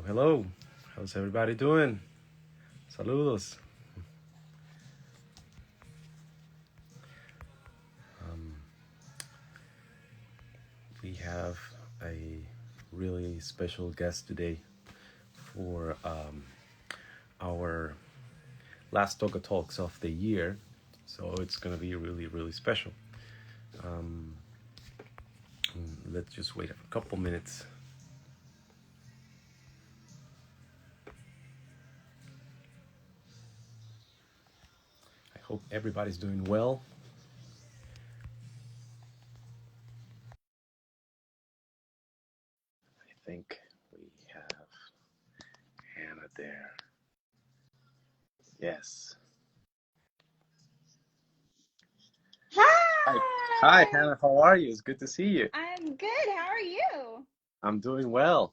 Hello, hello. How's everybody doing? Saludos. Um, we have a really special guest today for our last Toca Talks of the year. So it's going to be really, really special. Um, let's just wait a couple minutes. I hope everybody's doing well. I think we have Hannah there. Yes. Hi. Hi, Hi, Hannah. How are you? It's good to see you. I'm good. How are you? I'm doing well.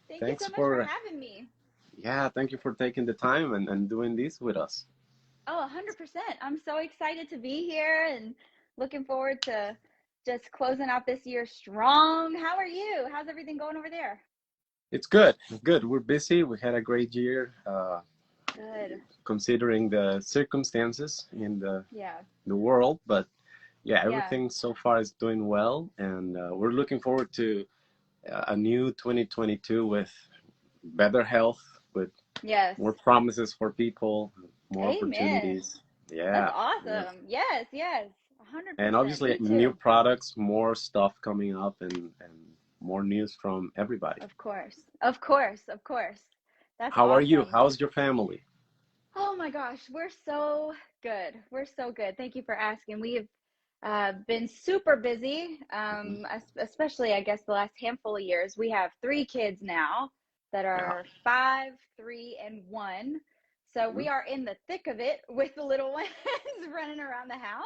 Thank you Thanks so much for for, having me. yeah, thank you for taking the time and doing this with us. Oh, 100%. I'm so excited to be here and looking forward to just closing out this year strong. How are you? How's everything going over there? It's good. Good. We're busy. We had a great year, Good. considering the circumstances in Yeah. the world. But yeah, Yeah. everything so far is doing well. And we're looking forward to a new 2022 with better health, with Yes. more promises for people, more Amen. opportunities. That's Yeah. Yeah. awesome. Yes, yes. And 100%. obviously Me new too. products, more stuff coming up, and more news from everybody. Of course. Of course. Of course. That's How are you? awesome. How's your family? Oh my gosh, we're so good. We're so good. Thank you for asking. We have been super busy, Mhm. especially, I guess, the last handful of years. We have three kids now that Yeah. are 5, 3, and 1. So Mhm. we are in the thick of it with the little ones running around the house.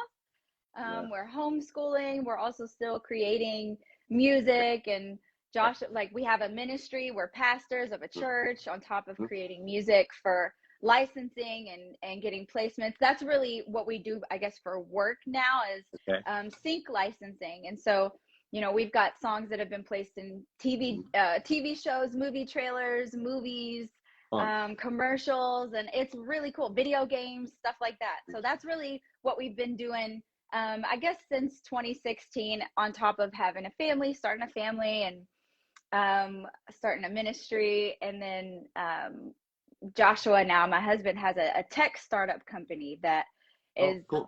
Yeah. We're homeschooling. We're also still creating music and Josh, like we have a ministry. We're pastors of a church on top of Mhm. creating music for licensing and getting placements. That's really what we do, I guess, for work now is Okay. sync licensing. And so, we've got songs that have been placed in Mhm. TV shows, movie trailers, movies, Fun. commercials, and it's really cool. Video games, stuff like that. So that's really what we've been doing, I guess, since 2016, on top of having a family, starting a family, and starting a ministry. And then Joshua, now my husband, has a tech startup company that Oh, is cool.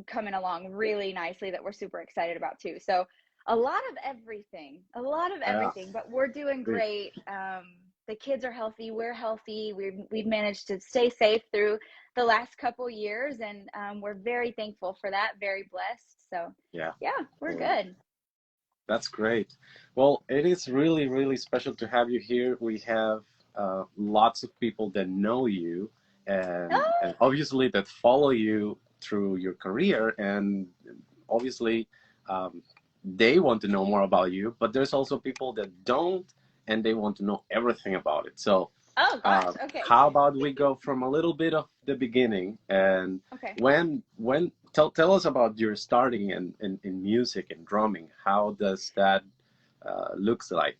coming along really nicely that we're super excited about too. So a lot of Yeah. everything, but we're doing Great. great. The kids are healthy. We're healthy. We've managed to stay safe through the last couple years, and we're very thankful for that. Very blessed. So, Yeah. yeah, we're Well, good. that's great. Well, it is really, really special to have you here. We have lots of people that know you Oh, and obviously that follow you through your career. And obviously, um, they want to know more about you, but there's also people that don't and they want to know everything about it. So, oh gosh. Okay. how about we go from a little bit of the beginning and Okay. when tell us about your starting in music and drumming. How does that looks like?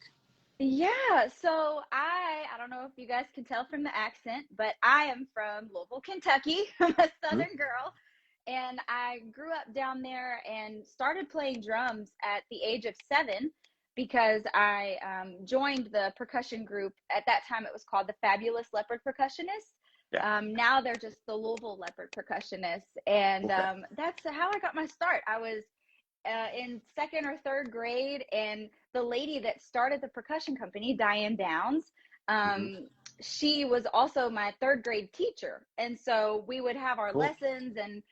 Yeah, so I don't know if you guys can tell from the accent, but I am from Louisville, Kentucky. I'm a Hmm? Southern girl, and I grew up down there and started playing drums at the age of 7 because I joined the percussion group. At that time, it was called the Fabulous Leopard Percussionists. Yeah. Now they're just the Louisville Leopard Percussionists, and Okay. that's how I got my start. I was in second or third grade, and the lady that started the percussion company, Diane Downs, Hmm. um, she was also my third grade teacher, and so we would have our Cool. lessons and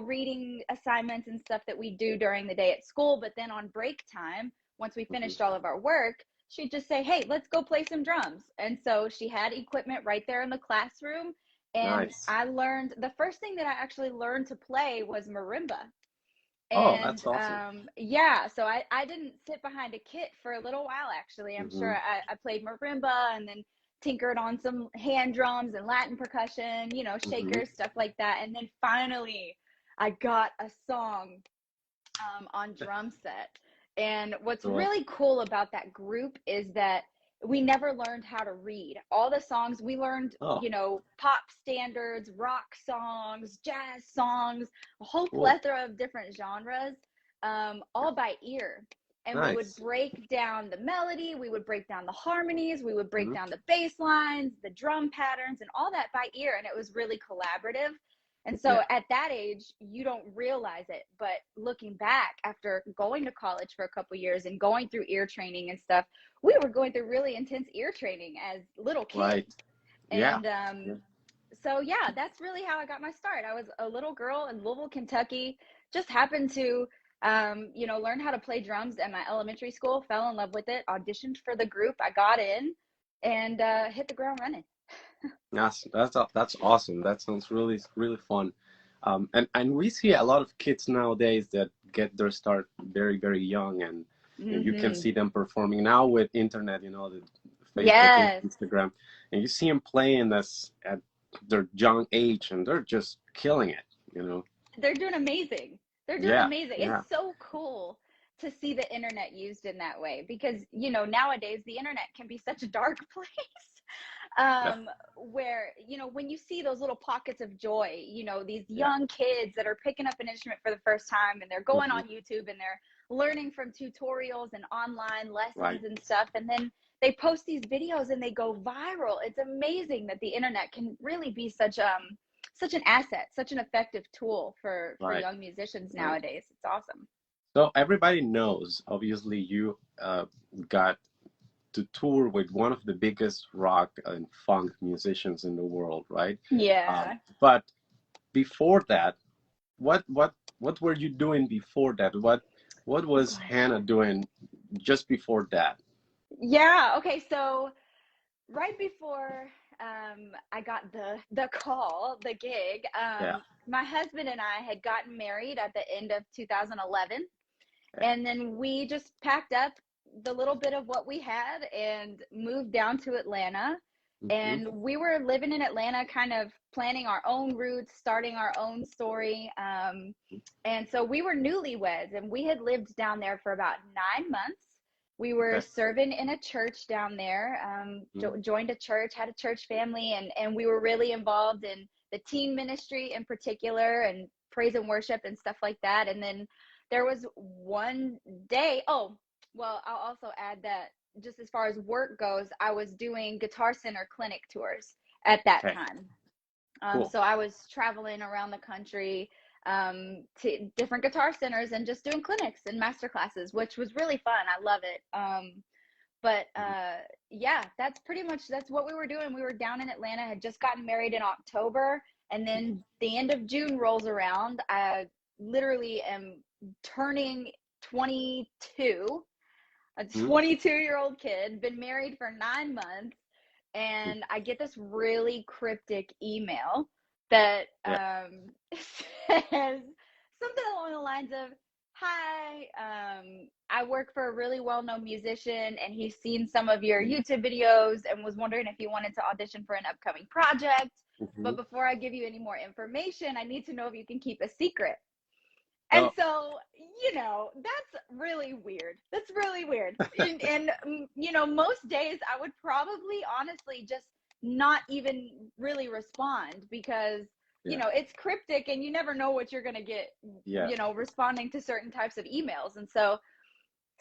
reading assignments and stuff that we do during the day at school. But then on break time, once we Hmm. finished all of our work, she'd just say, "Hey, let's go play some drums." And so she had equipment right there in the classroom, and Nice. I learned the first thing that I actually learned to play was marimba. Oh, And that's awesome. yeah, so I didn't sit behind a kit for a little while, actually. I'm sure Hmm. I played marimba and then tinkered on some hand drums and Latin percussion, Hmm. shakers, stuff like that. And then finally, I got a song on drum set. And what's Cool. really cool about that group is that we never learned how to read. All the songs we learned, Oh, you know, pop standards, rock songs, jazz songs, a whole cool. plethora of different genres, all by ear. And we would Nice. break down the melody, we would break down the harmonies, we would break Mhm. down the bass lines, the drum patterns, and all that by ear. And it was really collaborative. And so Yeah. at that age, you don't realize it. But looking back after going to college for a couple years and going through ear training and stuff, we were going through really intense ear training as little kids. Right. Yeah. And Yeah. so, yeah, that's really how I got my start. I was a little girl in Louisville, Kentucky, just happened to, you know, learn how to play drums at my elementary school, fell in love with it, auditioned for the group. I got in and hit the ground running. That's awesome. That sounds really fun. And we see a lot of kids nowadays that get their start very young, and you can Mm-hmm. see them performing now with internet, the Facebook and Yes. Instagram, and you see them playing this at their young age, and they're just killing it, you know. They're doing amazing. They're doing Yeah, amazing. It's yeah, so cool to see the internet used in that way because, you know, nowadays the internet can be such a dark place. yeah, Where, you know, when you see those little pockets of joy, you know, these yeah. young kids that are picking up an instrument for the first time and they're going Hmm. on YouTube and they're learning from tutorials and online Right, lessons and stuff. And then they post these videos and they go viral. It's amazing that the internet can really be such an asset, such an effective tool for right, young musicians right. nowadays. It's awesome. So everybody knows, obviously, you got to tour with one of the biggest rock and funk musicians in the world, right? Yeah. But before that, what were you doing before that? What Oh was gosh. Hannah doing just before that? Yeah. Okay. So right before I got the call, the gig, Yeah. my husband and I had gotten married at the end of 2011, Okay. and then we just packed up the little bit of what we had and moved down to Atlanta. Hmm. And we were living in Atlanta, kind of planning our own roots, starting our own story. And so we were newlyweds, and we had lived down there for about 9 months. We were Okay. serving in a church down there, Hmm. joined a church, had a church family, and we were really involved in the teen ministry in particular, and praise and worship and stuff like that. And then there was one day, oh, well, I'll also add that just as far as work goes, I was doing Guitar Center clinic tours at that Okay. time. Cool. So I was traveling around the country to different guitar centers and just doing clinics and master classes, which was really fun. I love it. But Mhm. yeah, that's what we were doing. We were down in Atlanta, had just gotten married in October, and then the end of June rolls around. I literally am turning 22, a Mhm. 22-year-old kid, been married for 9 months, and I get this really cryptic email that Yeah. says something along the lines of, "Hi, I work for a really well-known musician, and he's seen some of your Mhm. YouTube videos and was wondering if you wanted to audition for an upcoming project. But Mhm. before I give you any more information, I need to know if you can keep a secret." And Oh, so, you know, that's really weird. That's really weird. And you know, most days I would probably honestly just not even really respond because, you yeah. know, it's cryptic and you never know what you're going to get, Yeah. you know, responding to certain types of emails. And so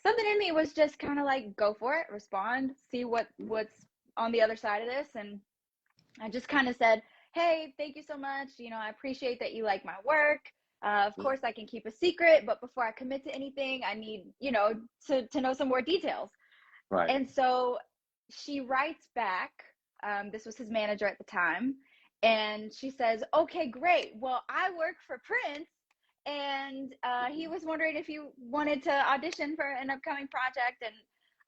something in me was just kind of like, go for it, respond, see Mhm. what's on the other side of this. And I just kind of said, "Hey, thank you so much. You know, I appreciate that you like my work. Of Mhm. course, I can keep a secret, but before I commit to anything, I need, you know, to know some more details." Right. And so she writes back. This was his manager at the time. And she says, "Okay, great. Well, I work for Prince. And he Mhm. was wondering if you wanted to audition for an upcoming project." And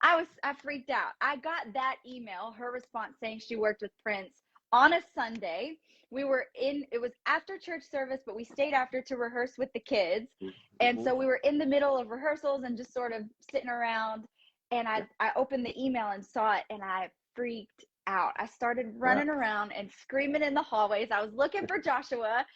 I freaked out. I got that email, her response saying she worked with Prince on a Sunday. It was after church service, but we stayed after to rehearse with the kids. And Mhm. so we were in the middle of rehearsals and just sort of sitting around. And Yeah. I opened the email and saw it, and I freaked out. I started Yeah. running around and screaming in the hallways. I was looking for Joshua,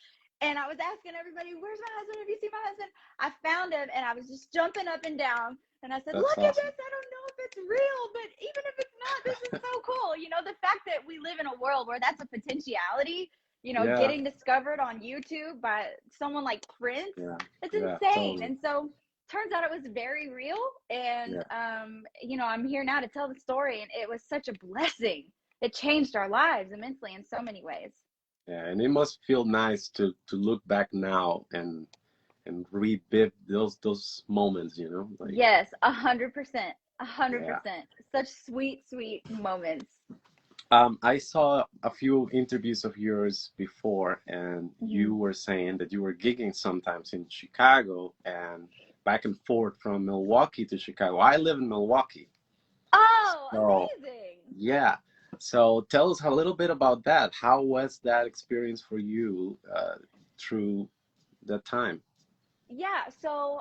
and I was asking everybody, "Where's my husband? Have you seen my husband?" I found him, and I was just jumping up and down. And I said, That's "Look at awesome. this. I don't know if it's real, but even if it's this is so cool. You know, the fact that we live in a world where that's a potentiality, you know, Yeah. getting discovered on YouTube by someone like Prince, Yeah. it's Yeah. insane. Totally. And so turns out it was very real. And, Yeah. you know, I'm here now to tell the story, and it was such a blessing. It changed our lives immensely in so many ways. Yeah. And it must feel nice to look back now and revive those moments, you know, like, Yes, 100%, yeah. 100%. Such sweet, sweet moments. I saw a few interviews of yours before, and Mhm. you were saying that you were gigging sometimes in Chicago and back and forth from Milwaukee to Chicago. I live in Milwaukee. Oh, So, amazing. yeah. So tell us a little bit about that. How was that experience for you through that time? Yeah, so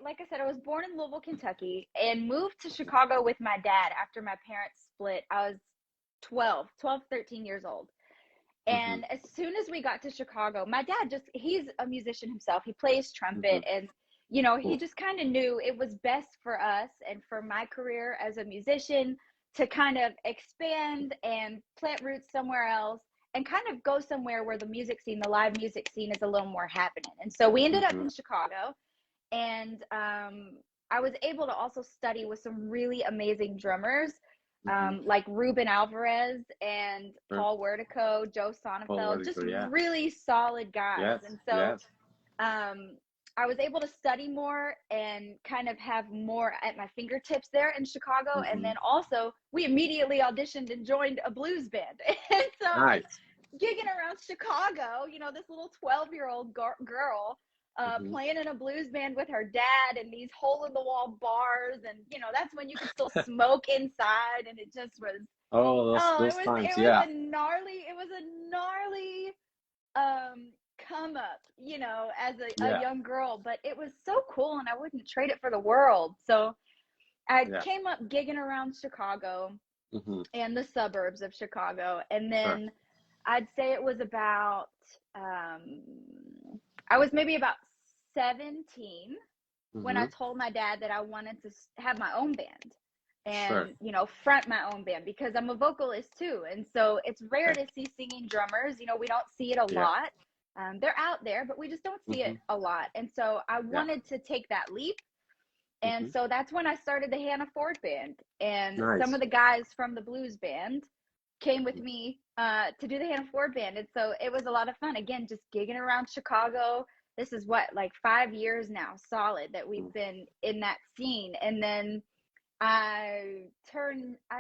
like I said, I was born in Louisville, Kentucky, and moved to Chicago with my dad after my parents split. I was 12, 13 years old. Hmm. And as soon as we got to Chicago, my dad he's a musician himself. He plays trumpet, Hmm. and, you know, he Cool. just kind of knew it was best for us and for my career as a musician to kind of expand and plant roots somewhere else and kind of go somewhere where the music scene, the live music scene, is a little more happening. And so we ended up Hmm. in Chicago, and I was able to also study with some really amazing drummers, Hmm. like Ruben Alvarez and Sure. Paul Wertico, Joe Oh, Sonnenfeld, just vertical, yeah. really solid guys. Yes, And so yes. um, I was able to study more and kind of have more at my fingertips there in Chicago. And Hmm. then also, we immediately auditioned and joined a blues band. And so, Nice. gigging around Chicago, you know, this little 12-year-old girl Hmm. playing in a blues band with her dad in these hole in the wall bars. And, you know, that's when you could still smoke inside. And it just was, Oh, oh, those times, it was yeah. a gnarly come up, you know, as a Yeah. young girl, but it was so cool and I wouldn't trade it for the world. So I Yeah. came up gigging around Chicago Hmm. and the suburbs of Chicago. And Sure. then I'd say it was about, um, I was maybe about 17 when I Hmm. told my dad that I wanted to have my own band Sure. and, you know, front my own band because I'm a vocalist too. And so it's rare Okay. to see singing drummers. You know, we don't see it a Yeah. lot. They're out there, but we just don't see it Hmm. a lot. And so I Yeah. wanted to take that leap. And Hmm. so that's when I started the Hannah Ford Band. And some Nice. of the guys from the blues band came with me to do the Hannah Ford Band. And so it was a lot of fun. Again, just gigging around Chicago. This is what, like 5 years now, solid, that we've been in that scene. And then I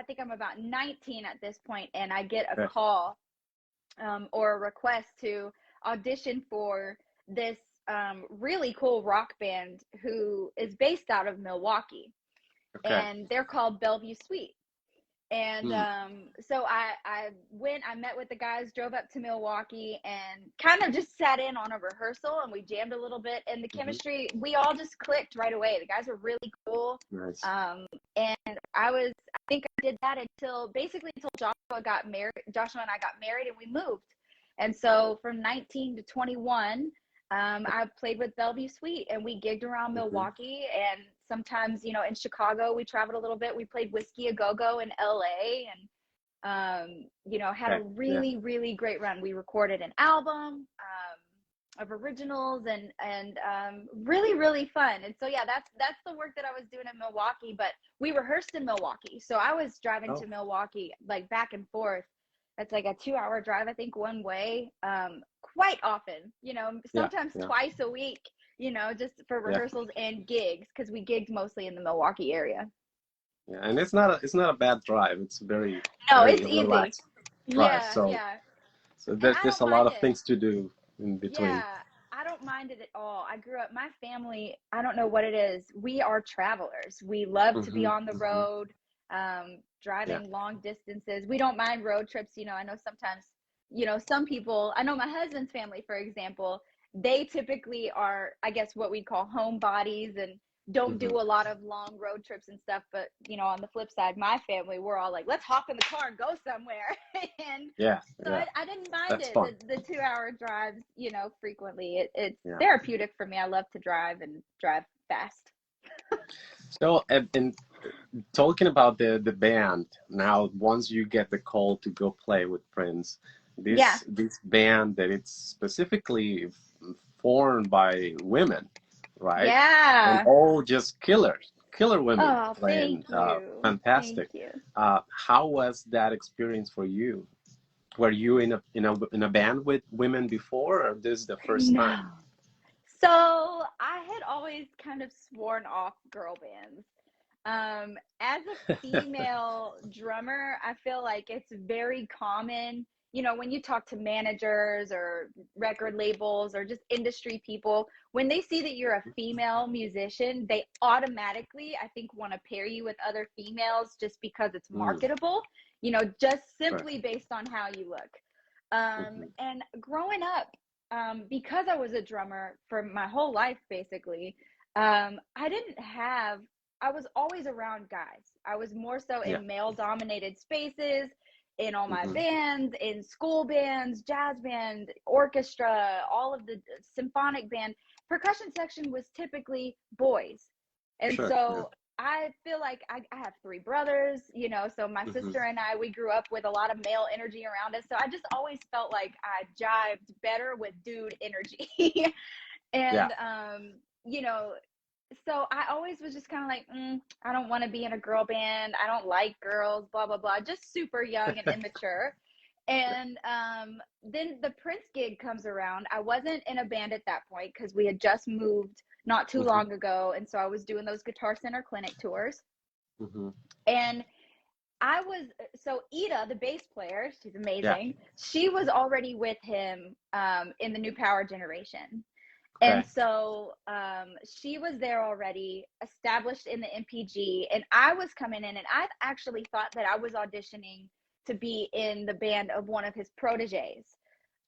think I'm about 19 at this point, and I get a Okay. call or a request to audition for this really cool rock band who is based out of Milwaukee, Okay. and they're called Bellevue Suite. And Hmm. so I went, I met with the guys, drove up to Milwaukee, and kind of just sat in on a rehearsal, and we jammed a little bit. And the Hmm. chemistry, we all just clicked right away. The guys were really cool. Nice. Um, and I think I did that until Joshua and I got married, and we moved. And so from 19 to 21, I played with Bellevue Suite, and we gigged around Hmm. Milwaukee, and sometimes, you know, in Chicago, we traveled a little bit. We played Whiskey A Go Go in LA, and you know, had a Okay. Yeah. really, really great run. We recorded an album of originals, and really, really fun. And so yeah, that's the work that I was doing in Milwaukee. But we rehearsed in Milwaukee, so I was driving Oh. to Milwaukee like back and forth. That's like a 2-hour drive, I think, one way, quite often, you know, Yeah. sometimes Yeah. twice a week, you know, just for Yeah. rehearsals and gigs, because we gigged mostly in the Milwaukee area. Yeah. And it's not a bad drive. It's very, No, very it's easy. relaxed drive. Yeah, So yeah. And there's I just don't a lot mind of it. things to do in between. Yeah, I don't mind it at all. I grew up, my family, I don't know what it is. We are travelers. We love to be Hmm. on the Hmm. road, Yeah. driving long distances. We don't mind road trips. You know, I know sometimes, you know, some people, I know my husband's family, for example, they typically are, I guess, what we call homebodies and don't do Hmm. a lot of long road trips and stuff. But, you know, on the flip side, my family, we're all like, let's hop in the car and go somewhere. And Yeah. so Yeah. I didn't mind That's it. fun. The 2-hour drives, you know, frequently. It's Yeah. therapeutic for me. I love to drive and drive fast. So, and talking about the band now, once you get the call to go play with Prince, Yeah. this band that it's specifically formed by women, right? And Yeah. all just killer women Oh, playing, thank you. Thank fantastic. you. How was that experience for you? Were you in a band with women before, or this is the first time? No. So I had always kind of sworn off girl bands. As a female drummer, I feel like it's very common, when you talk to managers or record labels or just industry people, when they see that you're a female musician, they automatically, I think, want to pair you with other females just because it's Mm, marketable, just right. simply based on how you look. Hmm. And growing up, because I was a drummer for my whole life, basically, I didn't have, I was always around guys. I was more so Yeah. in male dominated spaces, in all my Hmm. bands, in school bands, jazz band, orchestra, all of the symphonic band. Percussion section was typically boys. And Sure. Yeah. so I feel like I have three brothers, so my Hmm. sister and I, we grew up with a lot of male energy around us. So I just always felt like I jived better with dude energy. Yeah. And, you know, so I always was just kind of like, I don't want to be in a girl band. I don't like girls, blah, blah, blah, just super young and immature. And then the Prince gig comes around. I wasn't in a band at that point because we had just moved not too Hmm. long ago. And so I was doing those Guitar Center clinic tours. Hmm. And I was, so Ida, the bass player, she's Yeah. amazing. She was already with him in the New Power Generation. And Okay. so she was there already, established in the MPG, and I was coming in, and I actually thought that I was auditioning to be in the band of one of his proteges,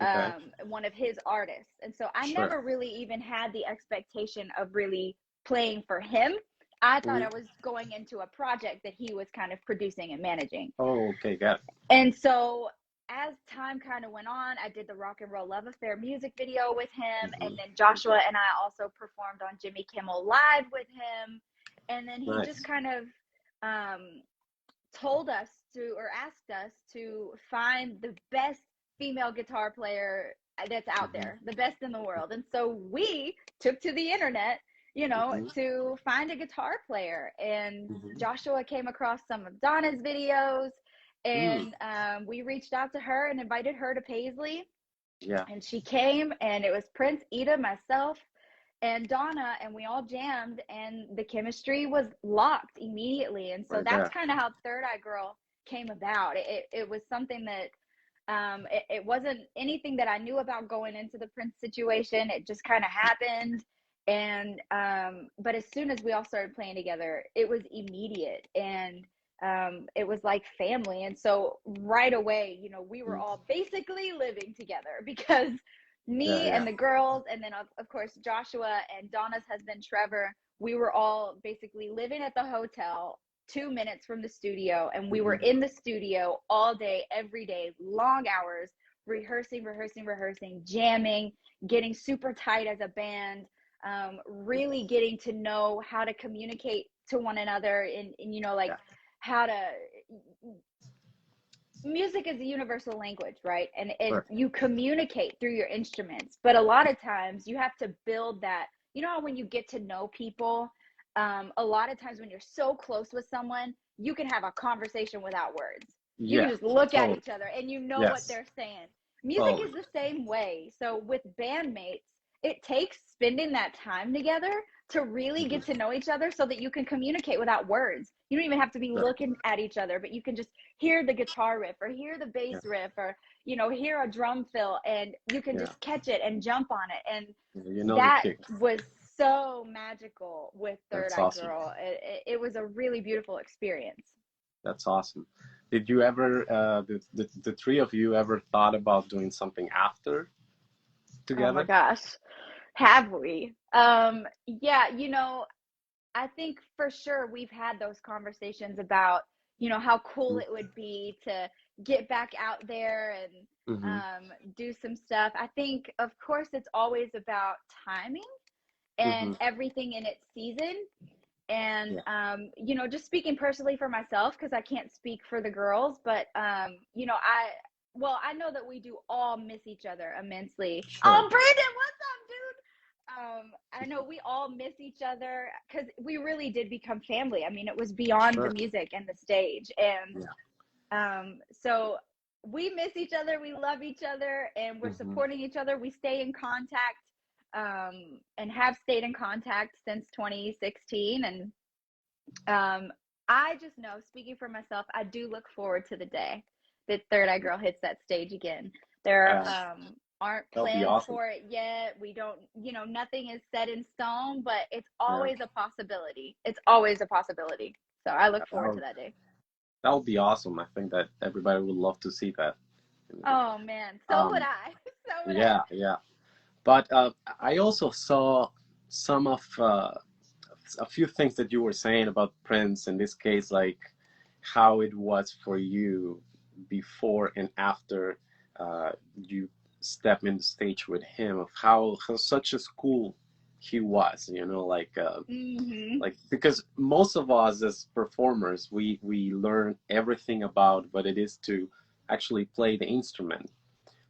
Okay. one of his artists. And so I Sure. never really even had the expectation of really playing for him. I thought Hmm. I was going into a project that he was kind of producing and managing. Oh, okay, got it. And so as time kind of went on, I did the Rock and Roll Love Affair music video with him. And Hmm. then Joshua and I also performed on Jimmy Kimmel Live with him. And then he just Nice. kind of told us to, or asked us to find the best female guitar player that's out Hmm. there, the best in the world. And so we took to the internet, Hmm. to find a guitar player. And Hmm. Joshua came across some of Donna's videos, Mm. and we reached out to her and invited her to Paisley. Yeah. And she came, and it was Prince, Ida, myself, and Donna, and we all jammed, and the chemistry was locked immediately. And so Right that's there. kind of how Third Eye Girl came about. It was something that it wasn't anything that I knew about going into the Prince situation. It just kind of happened. And but as soon as we all started playing together, it was immediate, and it was like family. And so right away, we were Mm. all basically living together because Yeah, me yeah. and the girls, and then of course Joshua and Donna's husband Trevor, we were all basically living at the hotel 2 minutes from the studio, and we were Hmm. in the studio all day, every day, long hours, rehearsing, jamming, getting super tight as a band, really getting to know how to communicate to one another, and like Yeah. how to, music is a universal language, right? And Sure. you communicate through your instruments, but a lot of times you have to build that. When you get to know people, a lot of times when you're so close with someone, you can have a conversation without words. You can Yeah. just look at Totally. each other and you know what Yes. they're saying. Music Totally. is the same way. So with bandmates, it takes spending that time together to really Hmm. get to know each other so that you can communicate without words. You don't even have to be Sure. looking at each other, but you can just hear the guitar riff or hear the bass Yeah. riff, or hear a drum fill, and you can Yeah. just catch it and jump on it. And You know the that kick. was so magical with Third That's Eye awesome. Girl. It was a really beautiful experience. That's awesome. Did you ever, the three of you ever thought about doing something after Oh my together? gosh, have we? Yeah, I think for sure we've had those conversations about, how cool Mm. it would be to get back out there and Hmm. do some stuff. I think, of course, it's always about timing Hmm. and everything in its season. And, Yeah. you know, just speaking personally for myself, because I can't speak for the girls, but, you know, I know that we do all miss each other immensely. Sure. Oh, Brandon, what's up, dude? I know we all miss each other because we really did become family. I mean, it was beyond the Sure. music and the stage. And Yeah. so we miss each other, we love each other, and we're Hmm. supporting each other. We stay in contact, and have stayed in contact since 2016. And I just know, speaking for myself, I do look forward to the day that Third Eye Girl hits that stage again. There Uh, aren't that'll be plans awesome. for it yet. We don't, you know, nothing is set in stone, but it's Yeah. always a possibility. It's always a possibility. So I look forward to That'll, that day. that'll be awesome. I think that everybody would love to see that. You know. Oh man, so would Um, I. So would I. yeah, yeah. But I also saw some of a few things that you were saying about Prince in this case, like how it was for you before and after you step in the stage with him, of how such a school he was, you know, Mm-hmm. like because most of us as performers we learn everything about what it is to actually play the instrument,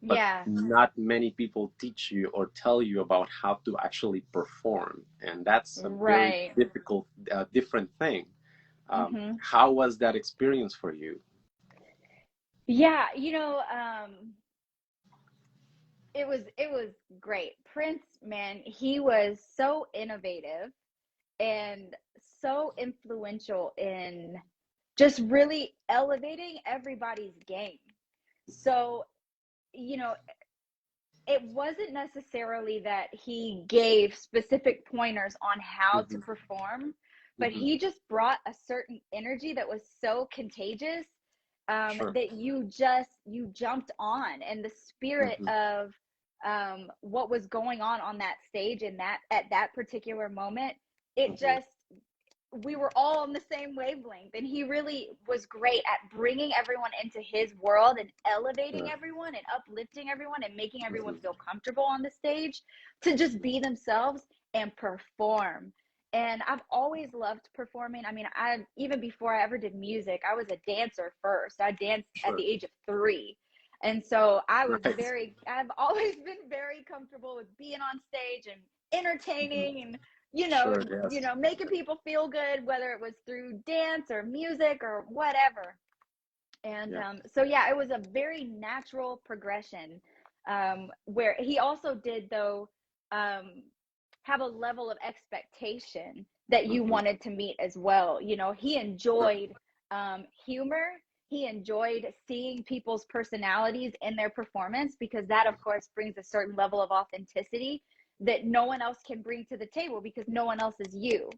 but Yeah. not many people teach you or tell you about how to actually perform, and that's a very Right. difficult different thing. Mm-hmm. How was that experience for you? Yeah, you know, it was great. Prince, man, he was so innovative and so influential in just really elevating everybody's game. So, you know, it wasn't necessarily that he gave specific pointers on how to Hmm. perform, but Hmm. he just brought a certain energy that was so contagious, Sure. that you jumped on, and the spirit Hmm. of what was going on that stage and that at that particular moment, it Hmm. just we were all on the same wavelength, and he really was great at bringing everyone into his world and elevating Sure. everyone and uplifting everyone and making everyone Hmm. feel comfortable on the stage to just be themselves and perform. And I've always loved performing. I mean, I even before I ever did music, I was a dancer first. I danced at Sure. the age of 3. And so Right. I've always been very comfortable with being on stage and Hmm. entertaining and Sure. Yes. making people feel good, whether it was through dance or music or whatever. And Yeah. so, yeah, it was a very natural progression, where he also did, though, um, have a level of expectation that you Hmm. wanted to meet as well. You know, he Sure. enjoyed humor. He enjoyed seeing people's personalities in their performance because that, of course, brings a certain level of authenticity that no one else can bring to the table because no one else is you.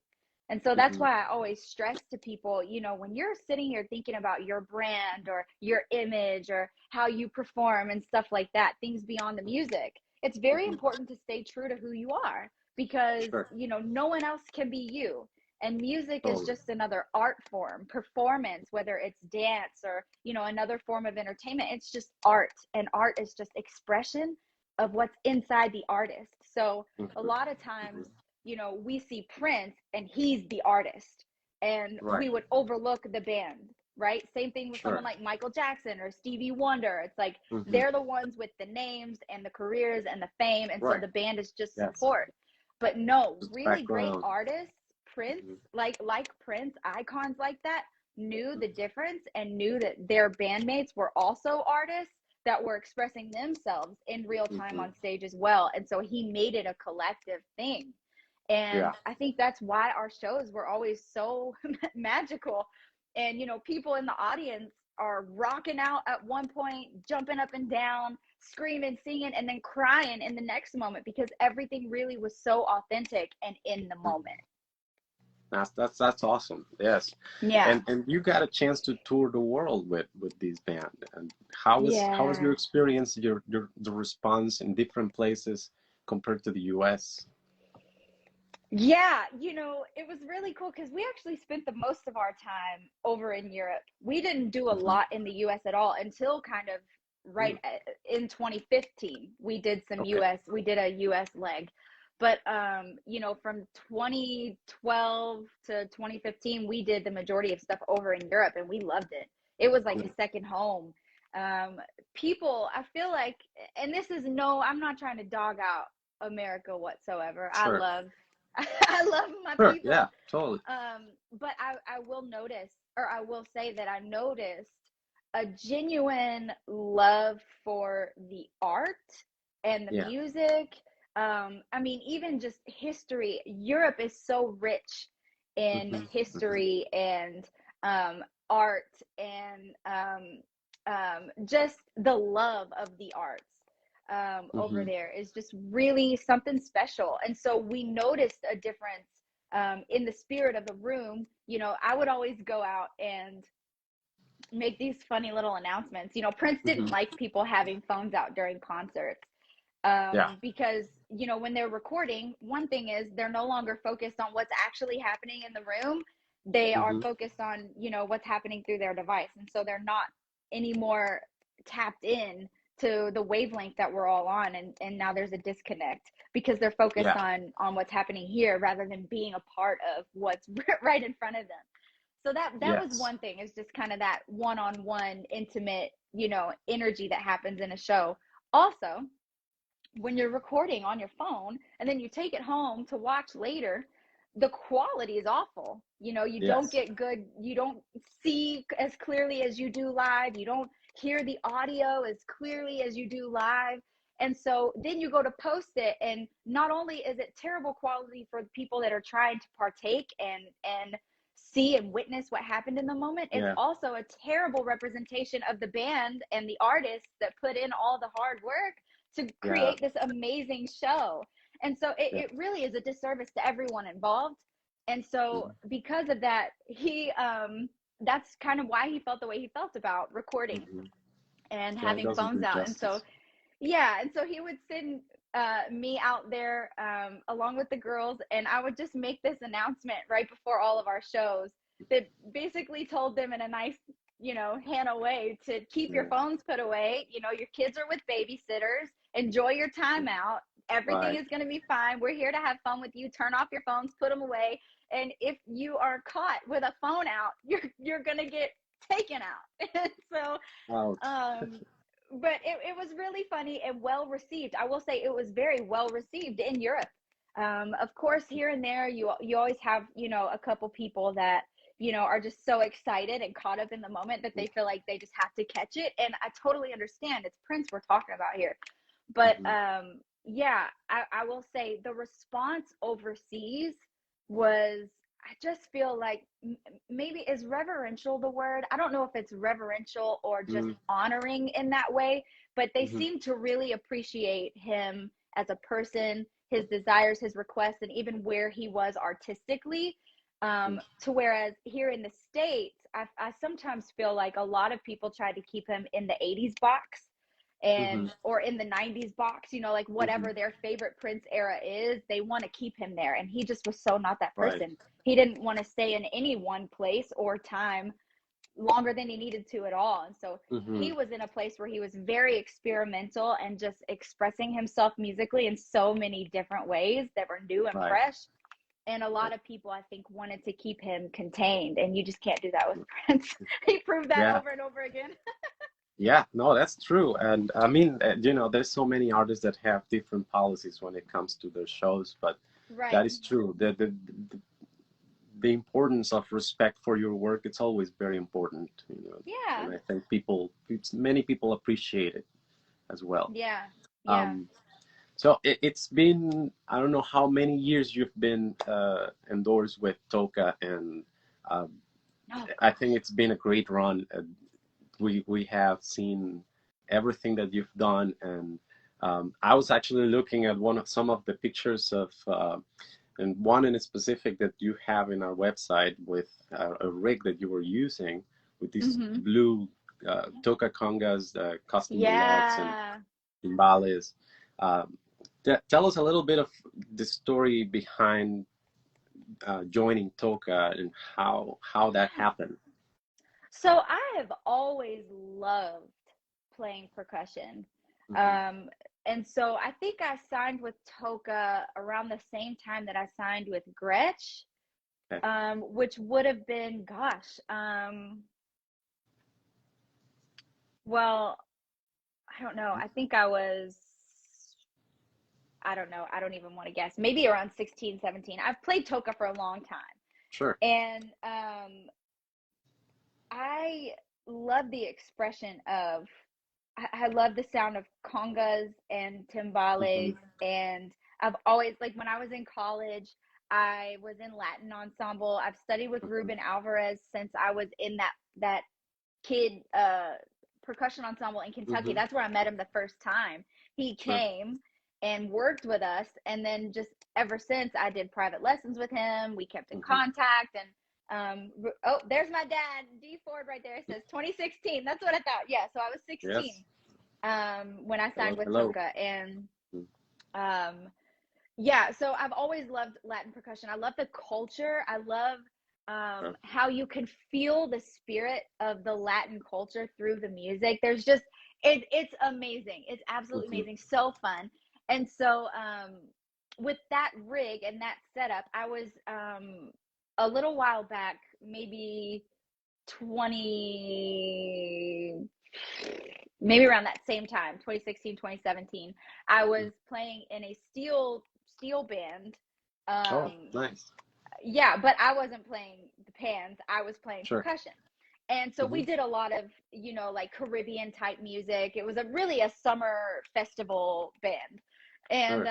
And so that's Hmm. why I always stress to people, you know, when you're sitting here thinking about your brand or your image or how you perform and stuff like that, things beyond the music, it's very Hmm. important to stay true to who you are because, Sure. you know, no one else can be you. And music is Totally. just another art form, performance, whether it's dance or, you know, another form of entertainment. It's just art. And art is just expression of what's inside the artist. So Hmm. a lot of Hmm. times, you know, we see Prince and he's the artist, and Right. we would overlook the band, right? Same thing with someone Sure. like Michael Jackson or Stevie Wonder. It's like Hmm. they're the ones with the names and the careers and the fame, and so Right. the band is just Yes. support. But no, Just really great background. artists, Prince, Hmm. like Prince, icons like that, knew the difference and knew that their bandmates were also artists that were expressing themselves in real time Hmm. on stage as well. And so he made it a collective thing. Yeah. And I think that's why our shows were always so magical. And, you know, people in the audience are rocking out at one point, jumping up and down, screaming, singing, and then crying in the next moment because everything really was so authentic and in the moment. That's awesome. Yes, Yeah. and you got a chance to tour the world with this band. And how was your Yeah. experience? Your the response in different places compared to the U.S. Yeah, you know, it was really cool because we actually spent the most of our time over in Europe. We didn't do a Hmm. lot in the US at all until kind of right Mm. in 2015. We did Okay. we did a US leg. But you know, from 2012 to 2015, we did the majority of stuff over in Europe, and we loved it. It was like a second home. People, I feel like, and this is no, I'm not trying to dog out America whatsoever. I Sure. love, I love my Sure. Yeah, people. totally. But I will notice, or I will say that I noticed a genuine love for the art and the Yeah. music. I mean, even just history. Europe is so rich in history and art and just the love of the arts over there is just really something special. And so we noticed a difference in the spirit of the room. You know, I would always go out and make these funny little announcements. You know, Prince didn't like people having phones out during concerts Yeah. because, you know, when they're recording, one thing is they're no longer focused on what's actually happening in the room. They are focused on, you know, what's happening through their device. And so they're not anymore tapped in to the wavelength that we're all on. And now there's a disconnect because they're focused Yeah. on what's happening here rather than being a part of what's right in front of them. So that was Yes. one thing, is just kind of that one-on-one intimate, you know, energy that happens in a show. Also, when you're recording on your phone and then you take it home to watch later, the quality is awful. You know, you don't Yes. get good, you don't see as clearly as you do live, you don't hear the audio as clearly as you do live. And so then you go to post it, and not only is it terrible quality for the people that are trying to partake and see and witness what happened in the moment, it's Yeah. also a terrible representation of the band and the artists that put in all the hard work to Yeah. create this amazing show. And so Yeah. it really is a disservice to everyone involved. And so because of that, he that's kind of why he felt the way he felt about recording and Yeah, it having doesn't phones do out. And so justice. yeah, and so he would send me out there along with the girls, and I would just make this announcement right before all of our shows that basically told them in a nice, you know, Hannah way to keep your Yeah. phones put away. You know, your kids are with babysitters. Enjoy your time out. Everything Right. is going to be fine. We're here to have fun with you. Turn off your phones, put them away. And if you are caught with a phone out, you're going to get taken out. And so Ouch. um but it was really funny and well received. I will say it was very well received in Europe. Of course, here and there, you always have, you know, a couple people that, you know, are just so excited and caught up in the moment that they feel like they just have to catch it. And I totally understand. It's Prince we're talking about here. But yeah, I will say the response overseas was, I just feel like maybe, is reverential the word? I don't know if it's reverential or just honoring in that way, but they seem to really appreciate him as a person, his desires, his requests, and even where he was artistically. To whereas here in the States, I sometimes feel like a lot of people try to keep him in the 80s box and or in the 90s box, you know, like whatever their favorite Prince era is, they want to keep him there. And he just was so not that Right. person. He didn't want to stay in any one place or time longer than he needed to at all. And so he was in a place where he was very experimental and just expressing himself musically in so many different ways that were new and Right. fresh. And a lot of people, I think, wanted to keep him contained, and you just can't do that with Prince. He proved that Yeah. over and over again. Yeah, no, that's true. And I mean, you know, there's so many artists that have different policies when it comes to their shows, but that Right. is true. The importance of respect for your work, it's always very important, you know, Yeah. and I think many people appreciate it as well. Yeah. Yeah. Um, so it's been, I don't know how many years you've been endorsed with Toca, and um, Oh I think gosh. it's been a great run. We have seen everything that you've done, and I was actually looking at some of the pictures of and one in specific that you have in our website with a rig that you were using with these Mm-hmm. blue Toca congas, custom deluxe, and Yeah. timbales. Um, Tell us a little bit of the story behind joining Toca and how that Yeah. happened. So I have always loved playing percussion. Hmm. Um, And so I think I signed with Toca around the same time that I signed with Gretsch, Okay. which would have been, gosh, well, I don't know. I think I was, I don't know. I don't even want to guess. Maybe around 16, 17. I've played Toca for a long time. Sure. And I love the expression of, I love the sound of congas and timbales. And I've always, like when I was in college, I was in Latin ensemble. I've studied with Ruben Alvarez since I was in that kid percussion ensemble in Kentucky. That's where I met him the first time. He came and worked with us, and then just ever since I did private lessons with him. We kept in contact, and oh, there's my dad, D Ford, right there. It says 2016. That's what I thought. Yeah, so I was 16 when I signed with Toca, and yeah, so I've always loved Latin percussion. I love the culture. I love how you can feel the spirit of the Latin culture through the music. There's just it's amazing. It's absolutely amazing. So fun. And so with that rig and that setup, I was a little while back, maybe maybe around that same time, 2016, 2017, I was playing in a steel band. Nice. Yeah, but I wasn't playing the pans. I was playing percussion. And so we did a lot of, like Caribbean type music. It was really a summer festival band. And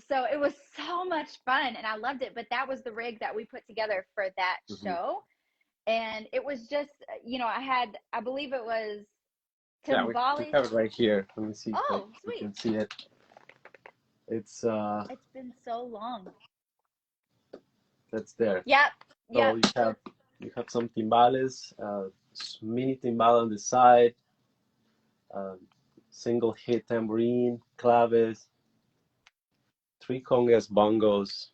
so it was so much fun, and I loved it. But that was the rig that we put together for that show. And it was just, I believe it was timbales. We have it right here. Let me see. Oh, sweet. You can see it. It's been so long. That's there. Yep. So you have some timbales, mini timbal on the side, single hit tambourine, claves, 3 congas, bongos.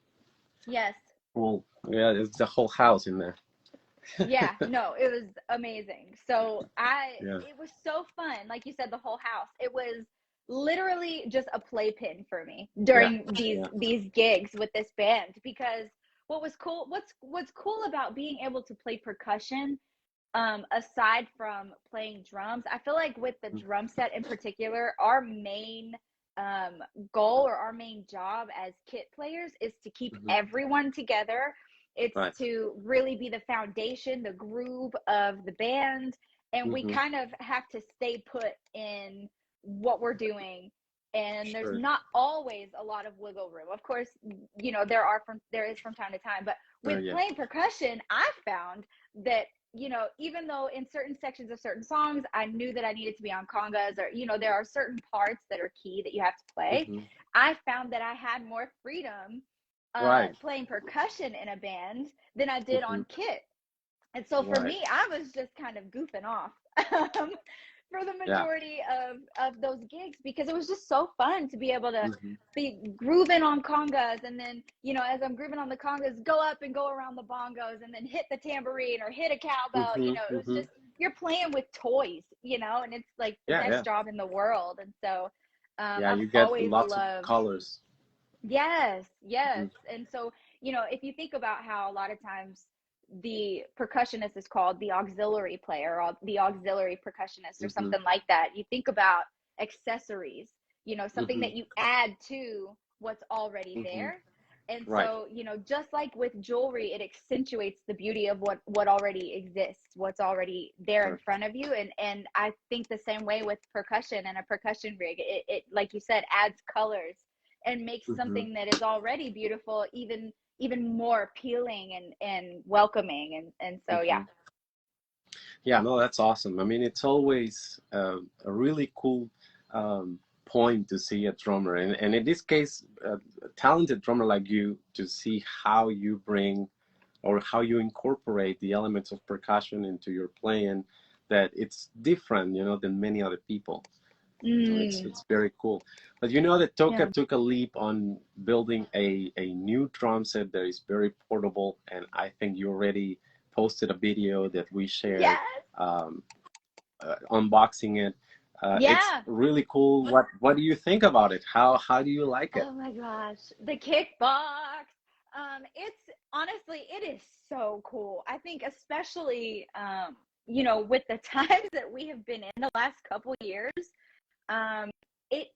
Yes. Well, yeah, it's the whole house in there. Yeah, no, it was amazing. So it was so fun. Like you said, the whole house. It was literally just a playpen for me during these gigs with this band, because what's cool about being able to play percussion, aside from playing drums, I feel like with the drum set in particular, our main goal or our main job as kit players is to keep everyone together. It's to really be the foundation, the groove of the band, and we kind of have to stay put in what we're doing. And there's not always a lot of wiggle room. Of course, there is from time to time, but with playing percussion, I found that, even though in certain sections of certain songs, I knew that I needed to be on congas, or, there are certain parts that are key that you have to play. I found that I had more freedom playing percussion in a band than I did on kit. And so for me, I was just kind of goofing off for the majority of those gigs, because it was just so fun to be able to be grooving on congas, and then, as I'm grooving on the congas, go up and go around the bongos, and then hit the tambourine or hit a cowbell. It was just, you're playing with toys, and it's like the best job in the world. And so I've you get always lots loved of colors. Yes. And so, if you think about how a lot of times the percussionist is called the auxiliary player or the auxiliary percussionist or something like that, you think about accessories, something that you add to what's already there. And so, just like with jewelry, it accentuates the beauty of what already exists, what's already there in front of you. And I think the same way with percussion and a percussion rig, it like you said, adds colors and makes something that is already beautiful even more appealing and welcoming. And so no, that's awesome. I mean, it's always a really cool point to see a drummer, and in this case, a talented drummer like you, to see how you bring or how you incorporate the elements of percussion into your playing, that it's different, than many other people. So it's very cool. But that Toca took a leap on building a new drum set that is very portable, and I think you already posted a video that we shared unboxing it. Yeah. It's really cool. What do you think about it? How do you like it? Oh my gosh, the kickbox. It's honestly, it is so cool. I think especially, with the times that we have been in the last couple years, um, it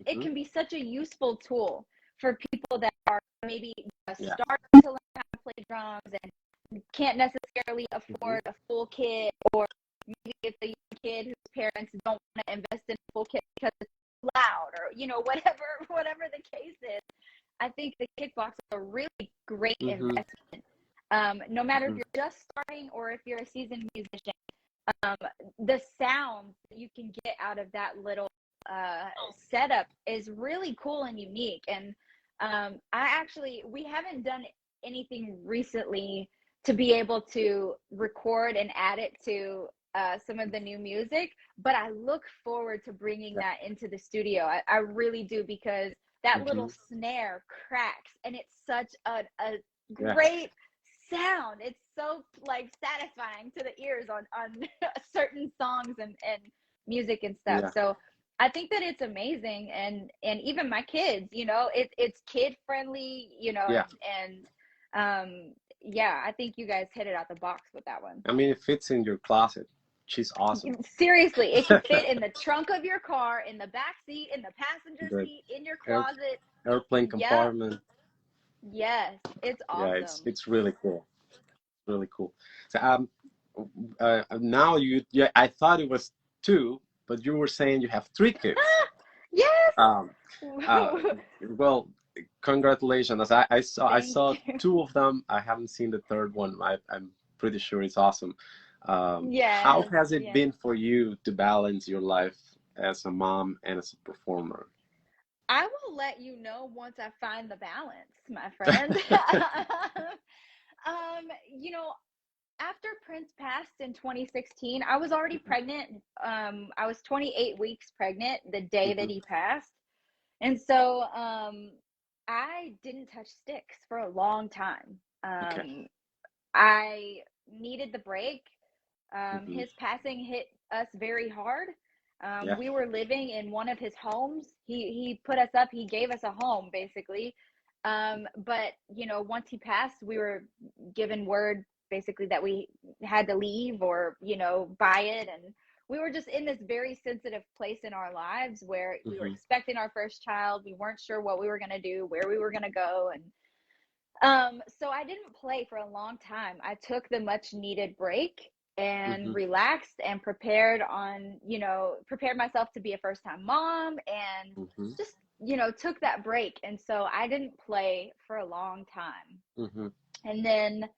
Hmm. can be such a useful tool for people that are maybe just Yeah. starting to learn how to play drums and can't necessarily Hmm. afford a full kit, or maybe it's a young kid whose parents don't want to invest in a full kit because it's loud, or whatever the case is. I think the kickbox is a really great Hmm. investment. No matter if Hmm. you're just starting or if you're a seasoned musician, um, the sound that you can get out of that little setup is really cool and unique. And we haven't done anything recently to be able to record and add it to some of the new music, but I look forward to bringing Yeah. that into the studio. I really do, because that Hmm. little snare cracks and it's such a Yeah. great sound. It's so like satisfying to the ears on certain songs and music and stuff. Yeah. So I think that it's amazing, and even my kids, it's kid friendly, Yeah. yeah, I think you guys hit it out the box with that one. I mean, it fits in your closet. She's awesome. Seriously, it can fit in the trunk of your car, in the back seat, in the passenger The seat, in your air, closet. airplane Yep. compartment. Yes, it's Yeah, it's awesome. it's really cool. Really cool. So now yeah, I thought it was two, but you were saying you have three kids. Yes. Um, uh, well, congratulations. I Thank saw you. two of them. I haven't seen the third one. I'm pretty sure it's awesome. How Yes, has it yes. been for you to balance your life as a mom and as a performer? I will let you know once I find the balance, my friend. um, you know, After Prince passed in 2016, I was already Mhm. pregnant. I was 28 weeks pregnant the day that Mhm. he passed. And so I didn't touch sticks for a long time. Okay. I needed the break. Mhm. His passing hit us very hard. Yeah. We were living in one of his homes. He put us up. He gave us a home basically. But once he passed, we were given word basically that we had to leave, or buy it, and we were just in this very sensitive place in our lives where we were Mhm. expecting our first child. We weren't sure what we were going to do, where we were going to go, and so I didn't play for a long time. I took the much needed break and Mhm. relaxed and prepared myself to be a first time mom, and Mhm. just, took that break. And so I didn't play for a long time. Mhm. And then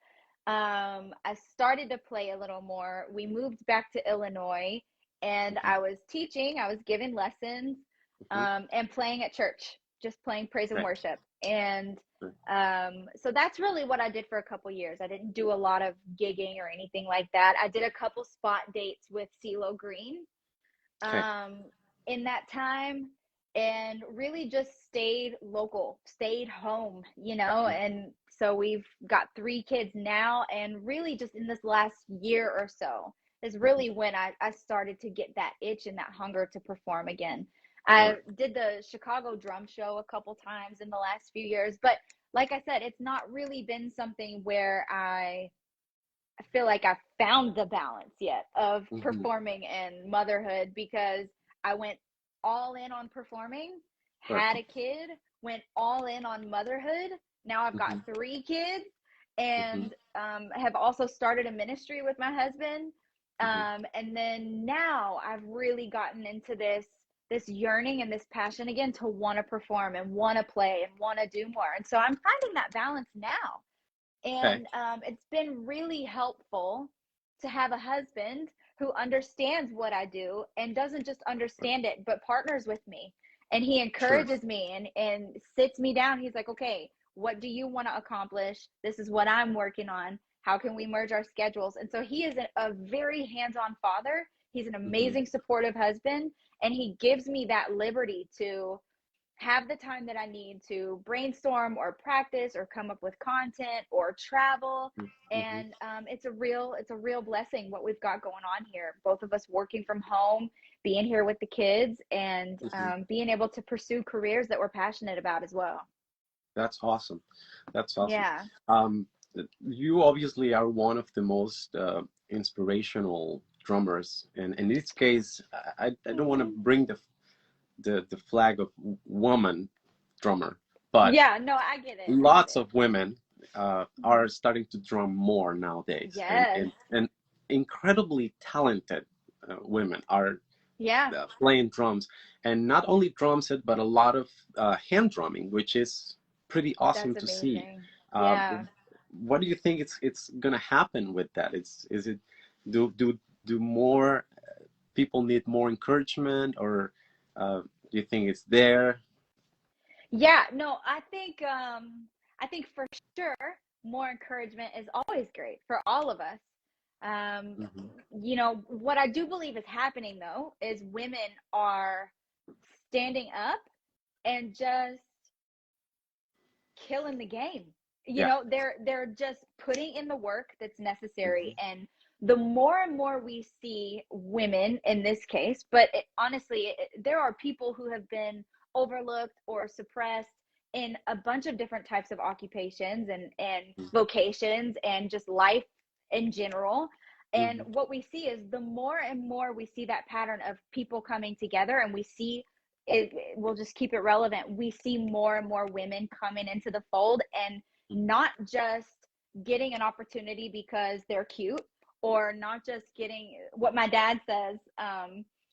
I started to play a little more. We moved back to Illinois, and Mhm. I was teaching, I was giving lessons, Mhm. and playing at church, just playing praise and Okay. worship. And Okay. so that's really what I did for a couple years. I didn't do a lot of gigging or anything like that. I did a couple spot dates with CeeLo Green Okay. um, in that time, and really just stayed local, stayed home, and so we've got 3 kids now. And really just in this last year or so is Mhm. really when I started to get that itch and that hunger to perform again. Sure. I did the Chicago drum show a couple times in the last few years, but like I said, it's not really been something where I feel like I found the balance yet of Mhm. performing and motherhood, because I went all in on performing, Sure. had a kid, went all in on motherhood. Now I've got Mhm. 3 kids, Mhm. and have also started a ministry with my husband. Mhm. And then now I've really gotten into this yearning and this passion again to want to perform and want to play and want to do more. And so I'm finding that balance now. Okay. And it's been really helpful to have a husband who understands what I do and doesn't just Sure. understand it, but partners with me. And he Sure. encourages me and sits me down. He's like, okay, what do you want to accomplish? This is what I'm working on. How can we merge our schedules? And so he is a very hands on father. He's an Mhm. amazing, supportive husband. And he gives me that liberty to have the time that I need to brainstorm or practice or come up with content or travel. Mm-hmm. And it's a real blessing what we've got going on here. Both of us working from home, being here with the kids, and Mm-hmm. being able to pursue careers that we're passionate about as well. That's awesome. That's awesome. Yeah. Um, you obviously are one of the most inspirational drummers, and in this case, I don't want to bring the flag of woman drummer, but Yeah, no, I get it. I get lots it. of women are starting to drum more nowadays, Yes. and incredibly talented women are Yeah, playing drums, and not only drum set, but a lot of hand drumming, which is pretty awesome that's to see. amazing. Uh, Yeah. what do you think it's gonna happen with that? Is it do more people need more encouragement, or do you think it's there? Yeah, no, I think for sure more encouragement is always great for all of us. Um, Hmm. you know, what I do believe is happening though is women are standing up and just killing the game. You Yeah. know, they're just putting in the work that's necessary. Hmm. And the more and more we see women in this case, but honestly, there are people who have been overlooked or suppressed in a bunch of different types of occupations and vocations and just life in general. And Hmm. what we see is the more and more we see that pattern of people coming together, and we see it, we'll just keep it relevant. We see more and more women coming into the fold, and not just getting an opportunity because they're cute, or not just getting what my dad says.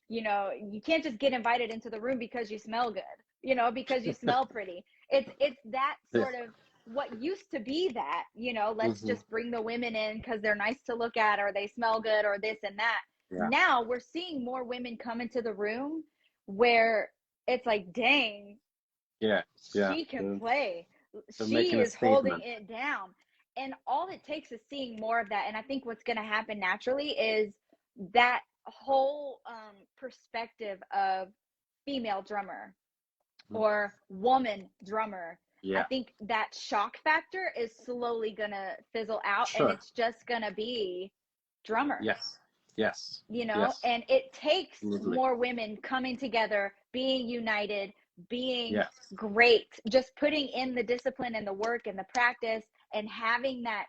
You know, you can't just get invited into the room because you smell good, you know, because you smell pretty. It's that Yeah. sort of what used to be that, you know, let's Hmm. just bring the women in because they're nice to look at or they smell good or this and that. Yeah. Now we're seeing more women come into the room where it's like, dang, Yeah. Yeah. she can play. They're She making a is holding statement. it down. And all it takes is seeing more of that. And I think what's going to happen naturally is that whole perspective of female drummer Mhm. or woman drummer. I Yeah. think that shock factor is slowly going to fizzle out, and Sure. it's just going to be drummer, Yes. Yes. you know. Yes. And it takes Absolutely. more women coming together, being united, being Yes. great, just putting in the discipline and the work and the practice, and having that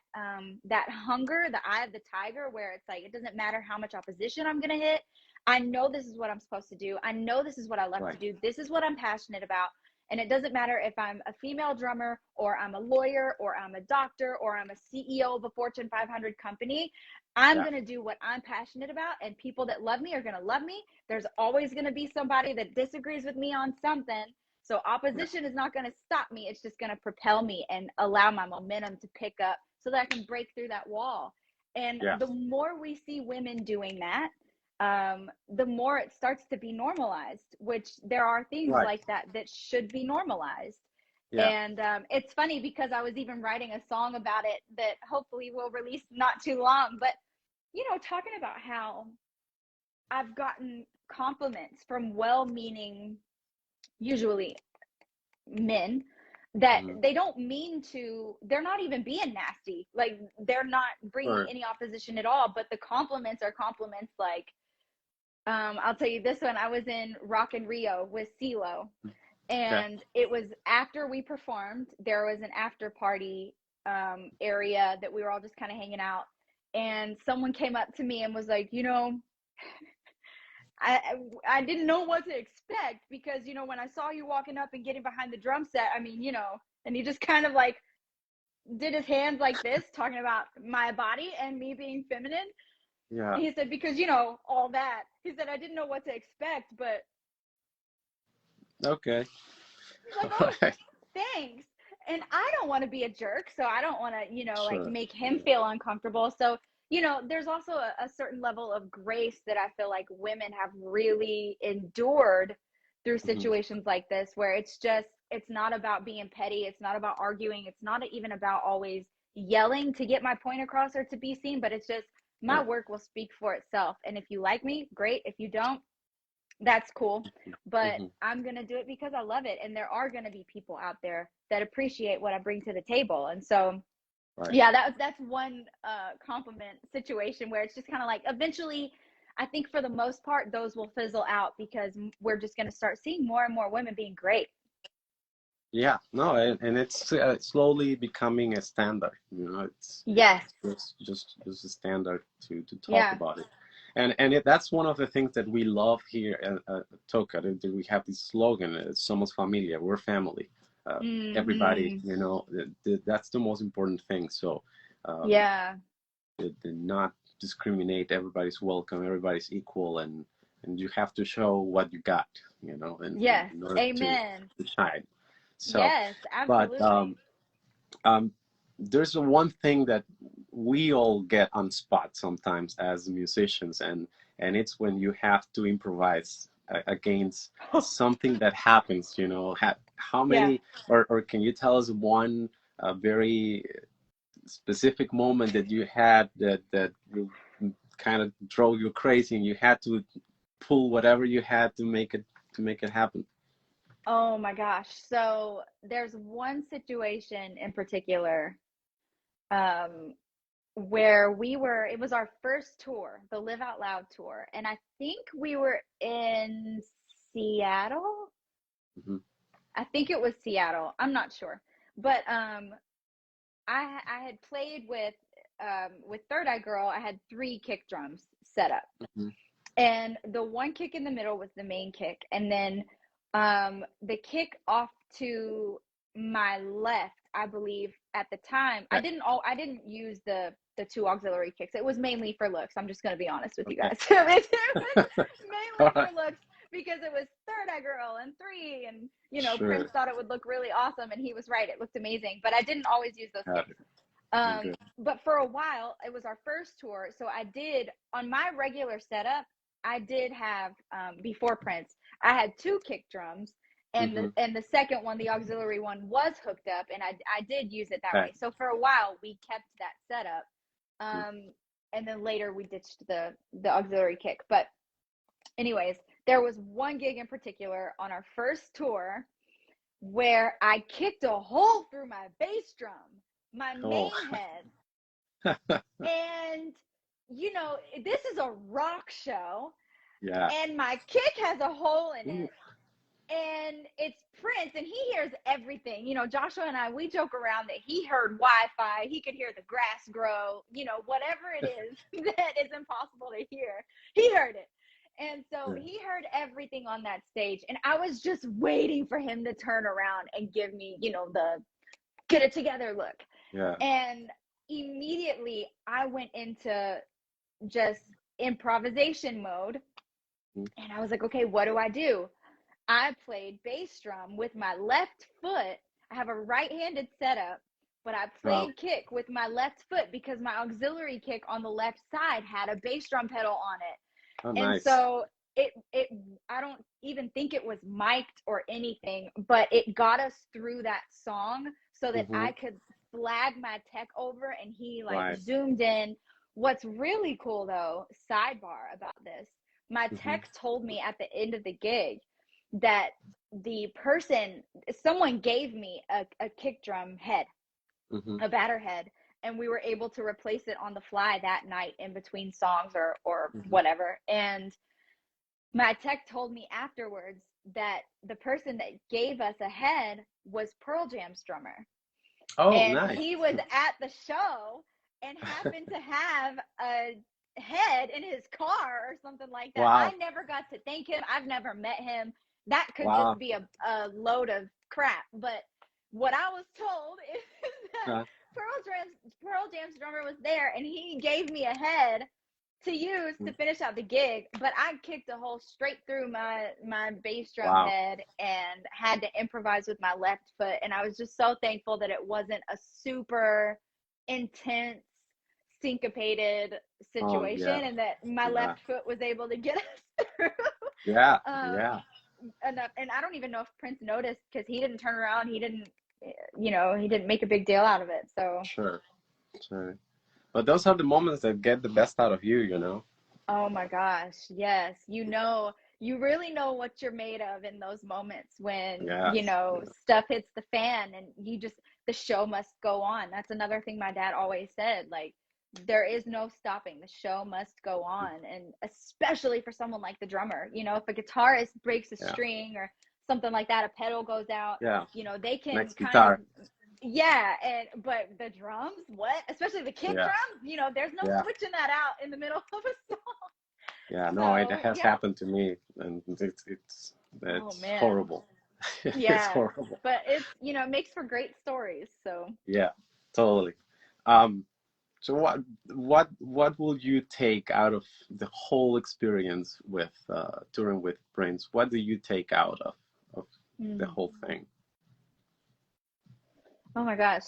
that hunger, the eye of the tiger, where it's like, it doesn't matter how much opposition I'm going to hit. I know this is what I'm supposed to do. I know this is what I love to Right. do. This is what I'm passionate about. And it doesn't matter if I'm a female drummer or I'm a lawyer or I'm a doctor or I'm a CEO of a Fortune 500 company. I'm Yeah. going to do what I'm passionate about, and people that love me are going to love me. There's always going to be somebody that disagrees with me on something. So Yeah. opposition is not going to stop me. It's just going to propel me and allow my momentum to pick up so that I can break through that wall. And Yeah. the more we see women doing that, the more it starts to be normalized, which there are things Right. like that that should be normalized. Yeah. And it's funny because I was even writing a song about it that hopefully will release not too long. But, you know, talking about how I've gotten compliments from well meaning, usually men, that Mhm. they don't mean to, they're not even being nasty. Like, they're not bringing Sure. any opposition at all. But the compliments are compliments like, I'll tell you this one. I was in Rock in Rio with CeeLo, Okay. and it was after we performed. There was an after party area that we were all just kind of hanging out, and someone came up to me and was like, you know, I I didn't know what to expect because, you know, when I saw you walking up and getting behind the drum set, I mean, you know, and he just kind of like did his hands like this, talking about my body and me being feminine. Yeah. And he said, because, you know, all that. He said, I didn't know what to expect, but Okay. like, All oh, right. thanks. And I don't want to be a jerk, so I don't want to, you know, like Sure. make him feel uncomfortable. So, you know, there's also a certain level of grace that I feel like women have really endured through Mhm. situations like this, where it's just, it's not about being petty. It's not about arguing. It's not even about always yelling to get my point across or to be seen, but it's just my Right. work will speak for itself. And if you like me, great. If you don't, that's cool. But Hmm. I'm going to do it because I love it. And there are going to be people out there that appreciate what I bring to the table. And so, Right. yeah, that's one compliment situation where it's just kind of like eventually, I think for the most part, those will fizzle out because we're just going to start seeing more and more women being great. Yeah, no, and it's slowly becoming a standard. You know, Yes. it's just a standard to talk Yeah. about it, and that's one of the things that we love here at Toca. That we have this slogan: "Somos familia, we're family." Everybody, Mm-hmm. you know, that's the most important thing. So, um, Yeah. to not discriminate. Everybody's welcome. Everybody's equal, and you have to show what you got. You know, Yes. in order Amen. to shine. So, Yes, but absolutely. um, there's one thing that we all get on spot sometimes as musicians, and it's when you have to improvise against something that happens. You know, how Yeah. many, or can you tell us one very specific moment that you had that kind of drove you crazy, and you had to pull whatever you had to make it happen? Oh my gosh. So there's one situation in particular um, where it was our first tour, the Live Out Loud tour. And I think we were in Seattle. Hmm. I think it was Seattle. I'm not sure. But I had played with Third Eye Girl. I had three kick drums set up. Hmm. And the one kick in the middle was the main kick, and then the kick off to my left, I believe at the time I Okay. didn't use the two auxiliary kicks. It was mainly for looks. I'm just going to be honest with you Okay. guys. It was All mainly right. for looks because it was Third Eye Girl and three, and Prince Sure. thought it would look really awesome, and he was right, it looked amazing, but I didn't always use those Got kicks. it. Okay. But for a while, it was our first tour. So I did, on my regular setup, I did have, before Prince, I had two kick drums. And Mm-hmm. the second one, the auxiliary one, was hooked up, and I did use it that Okay. way. So for a while, we kept that setup, Mm-hmm. and then later we ditched the auxiliary kick. But anyways, there was one gig in particular on our first tour where I kicked a hole through my bass drum, my Oh. main head, and this is a rock show, Yeah. and my kick has a hole in Ooh. it, and it's Prince, and he hears everything. Joshua and I, we joke around that he heard Wi-Fi, he could hear the grass grow, whatever it is that is impossible to hear, he heard it. And so Yeah. he heard everything on that stage, and I was just waiting for him to turn around and give me, the get it together look. Yeah. And immediately I went into just improvisation mode, Mm-hmm. and I was like, okay, what do I do? I played bass drum with my left foot. I have a right-handed setup, but I Wow. played kick with my left foot because my auxiliary kick on the left side had a bass drum pedal on Oh, it. And nice. so it I don't even think it was mic'd or anything, but it got us through that song so that Mm-hmm. I could flag my tech over, and he like Right. zoomed in. What's really cool though, sidebar about this, my Mm-hmm. tech told me at the end of the gig that someone gave me a kick drum head, Mm-hmm. a batter head, and we were able to replace it on the fly that night in between songs or Mm-hmm. whatever. And my tech told me afterwards that the person that gave us a head was Pearl Jam's drummer, Oh, and nice. he was at the show and happened to have a head in his car or something like that. I Wow. never got to thank him. I've never met him. That could just Wow. be a load of crap. But what I was told is that Uh, Pearl Jam's drummer was there, and he gave me a head to use to finish out the gig. But I kicked a hole straight through my bass drum wow. head and had to improvise with my left foot. And I was just so thankful that it wasn't a super intense, syncopated Oh, situation, yeah. and that my Yeah. left foot was able to get us through. Yeah. um, Yeah. enough. And I don't even know if Prince noticed because he didn't turn around. He didn't, he didn't make a big deal out of it. So, Sure. Sure. But those are the moments that get the best out of you, you know? oh my gosh, yes, you really know what you're made of in those moments when, you Yes. know, stuff hits the fan and the show must go on. That's another thing my dad always said, like, there is no stopping. The show must go on. And especially for someone like the drummer, you know, if a guitarist breaks a Yeah. string or something like that, a pedal goes out, Yeah. you know, they can Next kind of, guitar. yeah. But the drums, what? Especially the kick Yeah. drums, you know, there's no Yeah. switching that out in the middle of a song. Yeah. No, it So, has yeah. happened to me, and Oh, it's man. horrible. It's Yeah. horrible. But it's, you know, it makes for great stories. So, Yeah, totally. Um, so what will you take out of the whole experience with touring with Prince? What do you take out of the mm. whole thing? Oh my gosh,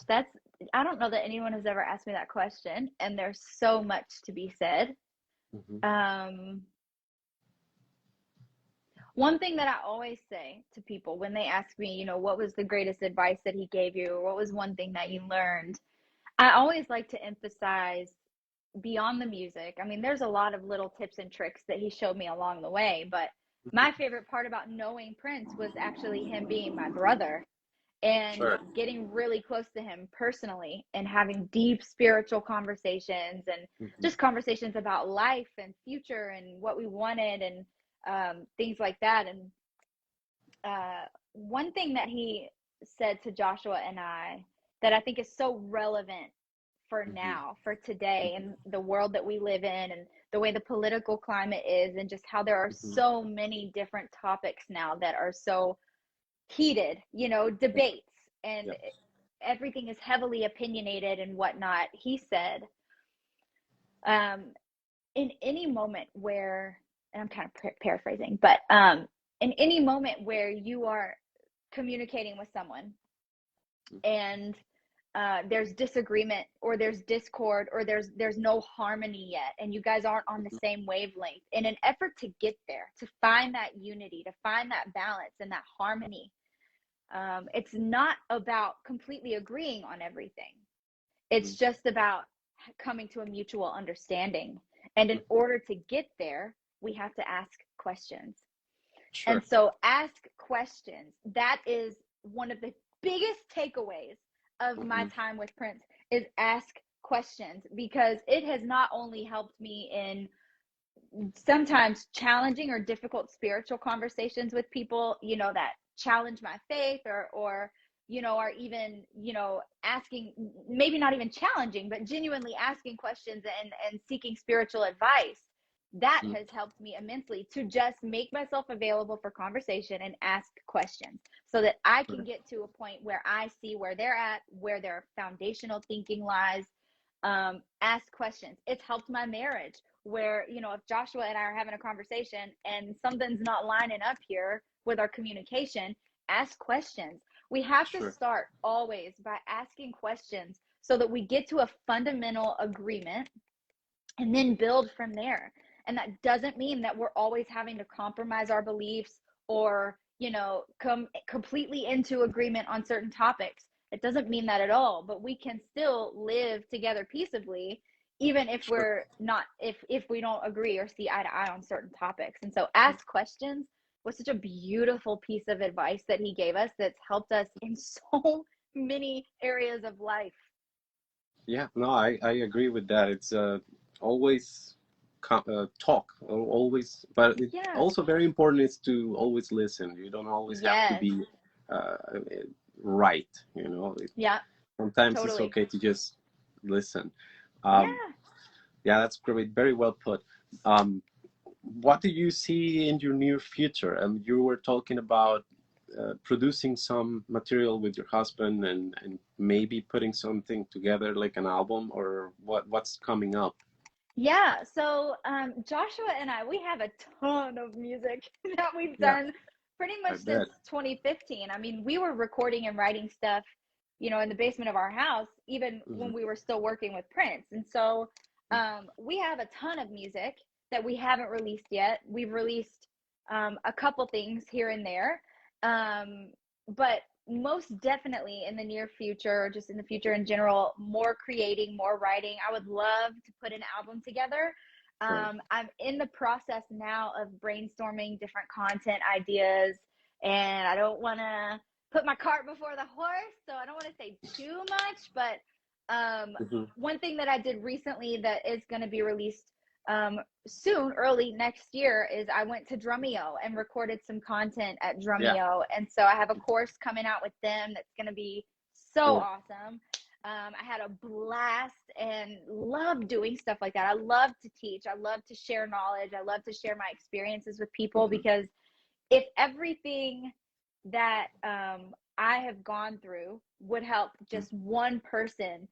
I don't know that anyone has ever asked me that question, and there's so much to be said. Hmm. Um, One thing that I always say to people when they ask me, you know, what was the greatest advice that he gave you, or what was one thing that you learned, I always like to emphasize beyond the music. I mean, there's a lot of little tips and tricks that he showed me along the way, but my favorite part about knowing Prince was actually him being my brother and Sure. getting really close to him personally and having deep spiritual conversations and Hmm. just conversations about life and future and what we wanted and things like that. And one thing that he said to Joshua and I that I think is so relevant for Hmm. now, for today, and the world that we live in, and the way the political climate is, and just how there are Hmm. so many different topics now that are so heated, you know, debates, and Yep. everything is heavily opinionated and whatnot. He said, um, in any moment where, and I'm kind of paraphrasing, but in any moment where you are communicating with someone and there's disagreement or there's discord or there's no harmony yet and you guys aren't on the same wavelength, in an effort to get there, to find that unity, to find that balance and that harmony, it's not about completely agreeing on everything. It's Hmm. just about coming to a mutual understanding. And in order to get there, we have to ask questions. And Sure. so, ask questions. That is one of the biggest takeaways of my Hmm. time with Prince is ask questions, because it has not only helped me in sometimes challenging or difficult spiritual conversations with people, you know, that challenge my faith or you know, are even, you know, asking, maybe not even challenging, but genuinely asking questions and seeking spiritual advice. That Hmm. has helped me immensely to just make myself available for conversation and ask questions so that I can Sure. get to a point where I see where they're at, where their foundational thinking lies. Ask questions. It's helped my marriage where, you know, if Joshua and I are having a conversation and something's not lining up here with our communication, ask questions. We have to Sure. start always by asking questions so that we get to a fundamental agreement and then build from there. And that doesn't mean that we're always having to compromise our beliefs or, you know, come completely into agreement on certain topics. It doesn't mean that at all, but we can still live together peaceably even if Sure. we're not, if we don't agree or see eye to eye on certain topics. And so ask questions was such a beautiful piece of advice that he gave us that's helped us in so many areas of life. Yeah. No, I agree with that. It's always talk, always, but it Yeah. also very important is to always listen. You don't always have to Yes. be uh, right. You know, Yeah. sometimes it's Totally. okay to just listen. Um, Yeah. yeah, that's great. Very well put. Um, what do you see in your near future? You were talking about producing some material with your husband and maybe putting something together like an album, or what's coming up? Yeah. So Joshua and I, we have a ton of music that we've Yeah, done pretty I much bet. since 2015. I mean, we were recording and writing stuff, you know, in the basement of our house, even Hmm. when we were still working with Prince. And so we have a ton of music that we haven't released yet. We've released a couple things here and there. But most definitely in the near future, or just in the future in general, more creating, more writing. I would love to put an album together. Sure. I'm in the process now of brainstorming different content ideas, and I don't want to put my cart before the horse, so I don't want to say too much, but Hmm. one thing that I did recently that is going to be released soon, early next year, is I went to Drumeo and recorded some content at Yeah. Drumeo, and so I have a course coming out with them that's going to be so Cool. awesome. I had a blast and love doing stuff like that. I love to teach. I love to share knowledge. I love to share my experiences with people, Hmm. because if everything that I have gone through would help just one person,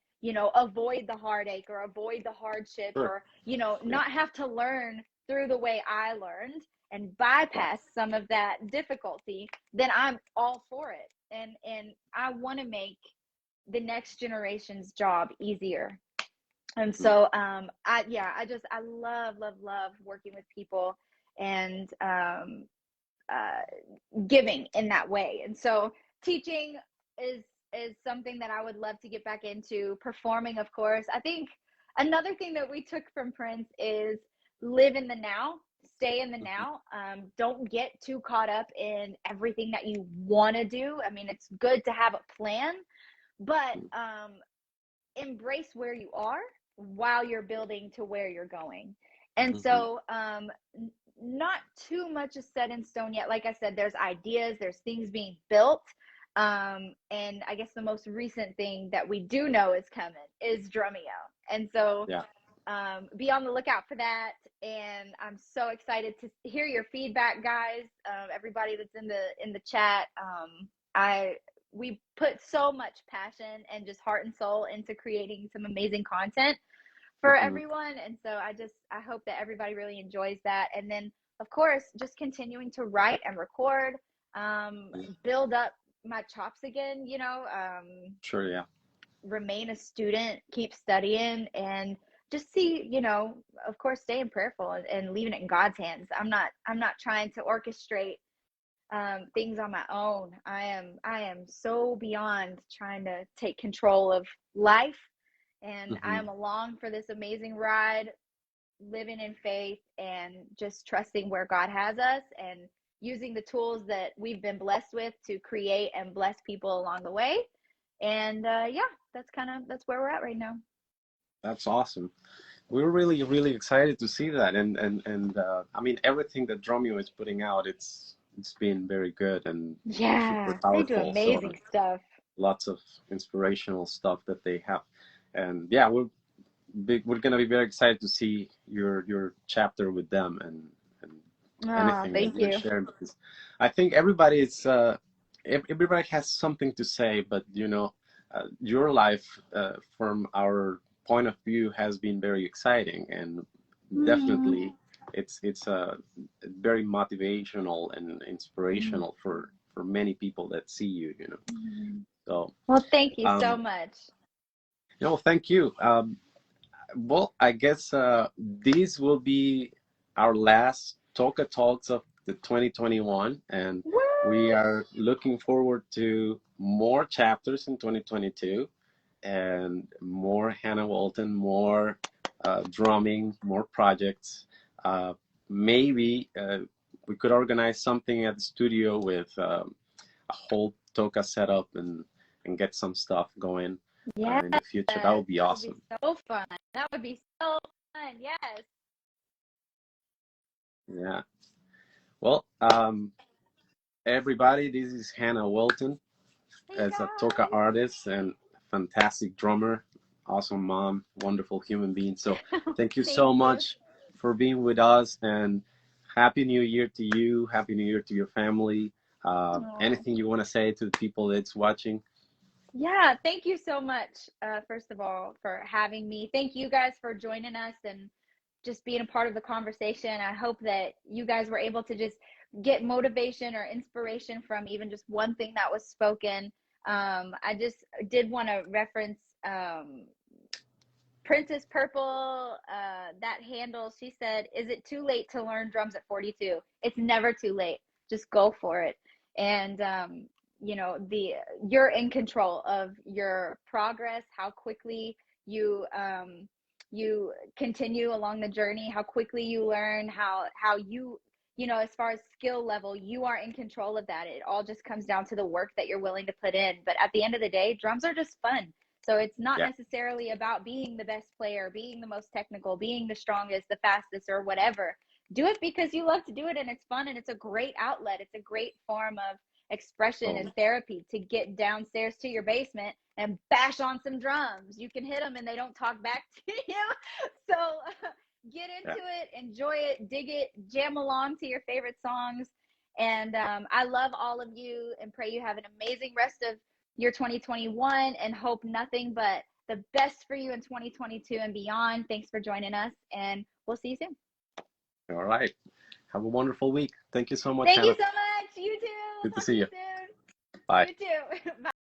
avoid the heartache or avoid the hardship, Sure. or, Yeah. not have to learn through the way I learned and Wow. bypass some of that difficulty, then I'm all for it. And I want to make the next generation's job easier. And Hmm. so I love working with people and giving in that way. And so teaching is is something that I would love to get back into. Performing, of course. I think another thing that we took from Prince is live in the now, stay in the Hmm. now. Don't get too caught up in everything that you want to do. I mean, it's good to have a plan, but embrace where you are while you're building to where you're going. And Hmm. so, not too much is set in stone yet. Like I said, there's ideas, there's things being built. And I guess the most recent thing that we do know is coming is Drumeo. And so, Yeah. be on the lookout for that. And I'm so excited to hear your feedback, guys. Everybody that's in the chat. I We put so much passion and just heart and soul into creating some amazing content for Hmm. everyone. And so I hope that everybody really enjoys that. And then of course, just continuing to write and record, build up my chops again, Sure. Yeah. remain a student, keep studying, and just see, of course, staying prayerful and leaving it in God's hands. I'm not trying to orchestrate things on my own. I am so beyond trying to take control of life, and I Hmm. am along for this amazing ride, living in faith and just trusting where God has us, and using the tools that we've been blessed with to create and bless people along the way. And yeah, that's where we're at right now. That's awesome. We're really, really excited to see that, and I mean everything that Dromio is putting out, it's been very good and super Yeah, they do powerful. So amazing stuff. lots of inspirational stuff that they have, and yeah, we're gonna be very excited to see your chapter with them and Oh, anything that thank you're you. sharing, because I think everybody has something to say, but your life, from our point of view, has been very exciting, and Mm, definitely it's very motivational and mm, inspirational for many people that see you. mm. So Well, thank you so um much. thank you. Well, I guess these will be our last Toca Talks of the 2021, and we What? are looking forward to more chapters in 2022 and more Hannah Walton, more drumming, more projects. Uh, Maybe we could organize something at the studio with a whole Toca setup and get some stuff going Yes, in the future. That that would be would be awesome. so fun. That would be so fun. Yes. Yeah. Well, everybody, this is Hannah Welton Hey as a Toca artist and fantastic drummer, awesome mom, wonderful human being. So guys. thank you Thank so you. much for being with us, and Happy New Year to you. Happy New Year to your family. Oh. Anything you want to say to the people that's watching? Yeah, thank you so much, first of all, for having me. Thank you guys for joining us and just being a part of the conversation. I hope that you guys were able to just get motivation or inspiration from even just one thing that was spoken. I just did want to reference Princess Purple, that handle. She said, "Is it too late to learn drums at 42?" It's never too late. Just go for it. And the you're in control of your progress, how quickly you you continue along the journey, how quickly you learn, how you, as far as skill level, you are in control of that. It all just comes down to the work that you're willing to put in. But at the end of the day, drums are just fun. So it's not necessarily about being the best player, being the most technical, being the strongest, the fastest, or whatever. Do it because you love to do it, and it's fun, and it's a great outlet. It's a great form of expression and therapy to get downstairs to your basement and bash on some drums. You can hit them and they don't talk back to you. So get into it, enjoy it, dig it, jam along to your favorite songs. And I love all of you and pray you have an amazing rest of your 2021 and hope nothing but the best for you in 2022 and beyond. Thanks for joining us, and we'll see you soon. All right. Have a wonderful week. Thank you so much, Thank Hannah. you so much. You too. Good to see you. Soon. Bye. You too. Bye.